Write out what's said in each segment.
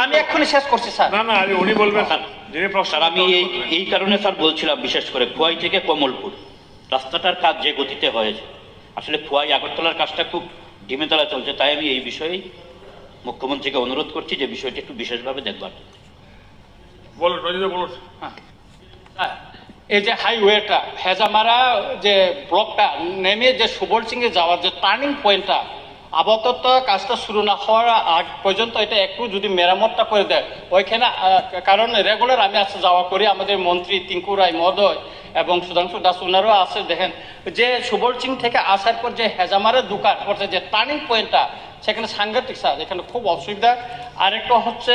আমি এক্ষুনি শেষ করছি স্যার। না উনি বলবেন স্যার। আমি এই কারণে স্যার বলছিলাম, বিশেষ করে খোয়াই থেকে কমলপুর রাস্তাটার কাজ যে গতিতে হয়েছে, আসলে খোয়াই আগরতলার কাজটা খুব ধিমে তলায় চলছে, তাই আমি এই বিষয়ে মুখ্যমন্ত্রীকে অনুরোধ করছি যে বিষয়টি একটু বিশেষভাবে দেখবার। বলুন বলুন। হ্যাঁ, এই যে হাইওয়েটা হেজামারা যে ব্লকটা নেমে যে সুবল সিংয়ে যাওয়ার যে টার্নিং পয়েন্টটা, আপাতত কাজটা শুরু না হওয়ার আগ পর্যন্ত এটা একটু যদি মেরামতটা করে দেয় ওইখানে, কারণ রেগুলার আমি আসা যাওয়া করি, আমাদের মন্ত্রী টিঙ্কু রায় মহোদয় এবং সুধাংশু দাস ওনারও আছে। দেখেন যে সুবল সিং থেকে আসার পর যে হেজামারা দোকান করছে যে টার্নিং পয়েন্টটা, সেখানে সাংঘাতিক স্যার, এখানে খুব অসুবিধা। আরেকটা হচ্ছে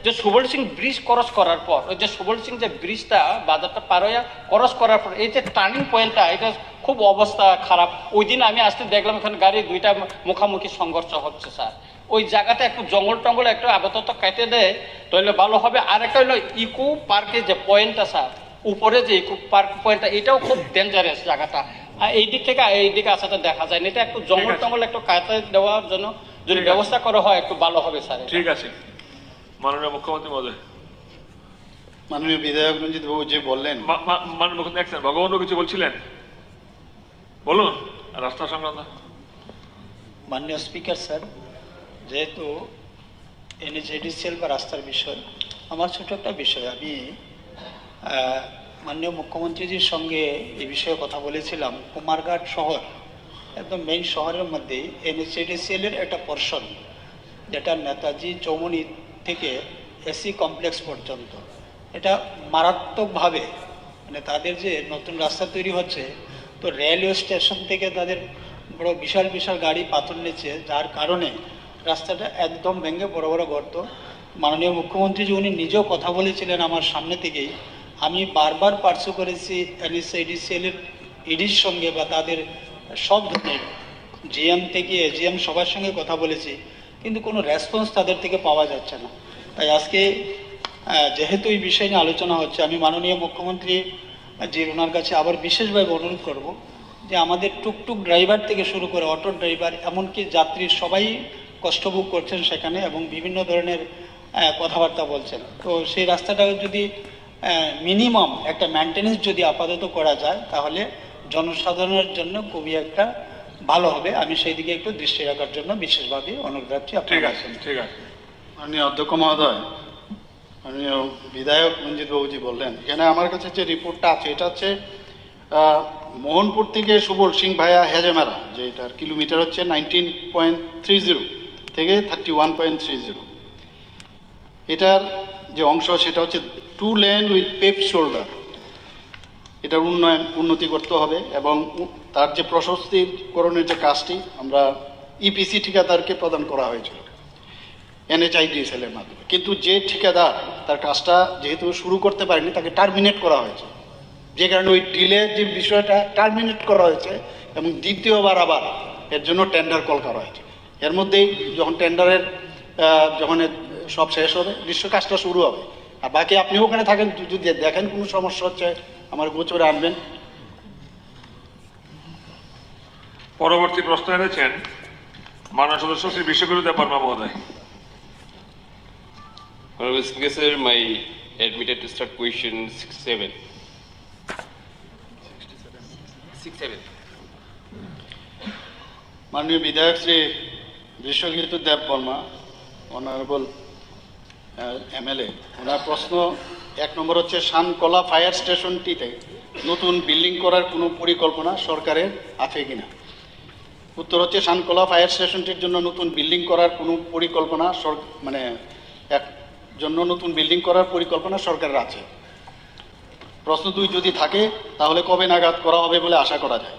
যে সুবল সিং ব্রিজ ক্রস করার পর, ওই যে সুবল সিং যে ব্রিজটা বাজারটা পার হয়ে ক্রস করার পর এই যে টার্নিং পয়েন্টটা, এটা খুব অবস্থা খারাপ। ওই দিন আমি আসতে দেখলাম এখানে গাড়ি দুইটা মুখামুখি সংঘর্ষ হচ্ছে স্যার। ওই জায়গাটা একটু জঙ্গল টঙ্গল একটু আপাতত কেটে দেয় তাহলে ভালো হবে। আরেকটা হলো ইকো পার্কের যে পয়েন্টটা স্যার, উপরে যে ইকো পার্ক পয়েন্টটা, এটাও খুব ডেঞ্জারাস জায়গাটা। এই দিক থেকে এই দিকে আসাটা দেখা যায় না, এটা একটু জঙ্গল টঙ্গল একটু কাটে দেওয়ার জন্য যদি ব্যবস্থা করা হয় একটু ভালো হবে স্যার। ঠিক আছে মাননীয় মুখ্যমন্ত্রী মহোদয়। মাননীয় বিধায়ক রঞ্জিত বাবু যে বললেন, মাননীয় মুখ্যমন্ত্রী ভগবানও কিছু বলছিলেন, বলুন রাস্তা সংক্রান্ত। মাননীয় স্পিকার স্যার, যেহেতু NHIDCL বা রাস্তার বিষয় আমার ছোট একটা বিষয়, আমি মাননীয় মুখ্যমন্ত্রীজির সঙ্গে এই বিষয়ে কথা বলেছিলাম। কুমারঘাট শহর একদম মেইন শহরের মধ্যে NHIDCL-এর একটা পোর্শন, যেটা নেতাজি চৌমুনি থেকে এসি কমপ্লেক্স পর্যন্ত, এটা মারাত্মকভাবে মানে তাদের যে নতুন রাস্তা তৈরি হচ্ছে, তো রেলওয়ে স্টেশন থেকে তাদের বড় বিশাল বিশাল গাড়ি পাথর নিচ্ছে, যার কারণে রাস্তাটা একদম ভেঙে বড় বড় গর্ত। মাননীয় মুখ্যমন্ত্রী উনি নিজেও কথা বলেছিলেন আমার সামনে থেকেই, আমি বারবার পার্সু করেছি NHIDCL-এর ইডির সঙ্গে বা তাদের সব ধরনের GM থেকে AGM সবার সঙ্গে কথা বলেছি, কিন্তু কোনো রেসপন্স তাদের থেকে পাওয়া যাচ্ছে না। তাই আজকে যেহেতু এই বিষয় নিয়ে আলোচনা হচ্ছে, আমি মাননীয় মুখ্যমন্ত্রী যে ওনার কাছে আবার বিশেষভাবে অনুরোধ করব যে আমাদের টুকটুক ড্রাইভার থেকে শুরু করে অটো ড্রাইভার এমনকি যাত্রী সবাই কষ্ট ভোগ করছেন সেখানে এবং বিভিন্ন ধরনের কথাবার্তা বলছেন। তো সেই রাস্তাটা যদি মিনিমাম একটা মেনটেন্যান্স যদি আপাতত করা যায় তাহলে জনসাধারণের জন্য খুবই একটা ভালো হবে। আমি সেই দিকে একটু দৃষ্টি রাখার জন্য বিশেষভাবে অনুরোধ রাখছি। ঠিক আছে ঠিক আছে। মাননীয় অধ্যক্ষ মহোদয়, মাননীয় বিধায়ক রঞ্জিত বাবুজি বললেন, এখানে আমার কাছে যে রিপোর্টটা আছে এটা হচ্ছে মোহনপুর থেকে সুবল সিং ভায়া হেজেমারা, যে এটার কিলোমিটার হচ্ছে 19.30 থেকে 31.30। এটার যে অংশ সেটা হচ্ছে 2 লেন উইথ পেভড শোল্ডার। এটার উন্নতি করতে হবে এবং তার যে প্রশস্তিকরণের যে কাজটি আমরা EPC ঠিকাদারকে প্রদান করা হয়েছিল NHIDCL-এর মাধ্যমে, কিন্তু যে ঠিকাদার তার কাজটা যেহেতু শুরু করতে পারেনি তাকে টার্মিনেট করা হয়েছে, যে কারণে ওই ডিলে যে বিষয়টা টার্মিনেট করা হয়েছে এবং দ্বিতীয়বার আবার এর জন্য টেন্ডার কল করা হয়েছে। এর মধ্যেই যখন টেন্ডারের যখন সব শেষ হবে নিশ্চয় কাজটা শুরু হবে। আর বাকি আপনি ওখানে থাকেন, যদি দেখেন কোনো সমস্যা হচ্ছে আমার গোচরে আনবেন। পরবর্তী প্রশ্ন এনেছেন মাননীয় সদস্য শ্রী বিশ্বগুরু দেব বর্মা মহোদয়। Honorable Speaker, sir, my admitted to start question 67. মাননীয় বিধায়ক শ্রী বিশ্বজিৎ দেব বর্মা, অনারেবল MLA, ওনার প্রশ্ন 1 নম্বর হচ্ছে শানকলা ফায়ার স্টেশনটিতে নতুন বিল্ডিং করার কোনো পরিকল্পনা সরকারের আছে কিনা। উত্তর হচ্ছে শানকলা ফায়ার স্টেশনটির জন্য নতুন বিল্ডিং করার কোনো পরিকল্পনা নতুন বিল্ডিং করার পরিকল্পনা সরকারের আছে। প্রশ্ন 2 যদি থাকে তাহলে কবে নাগাদ করা হবে বলে আশা করা যায়।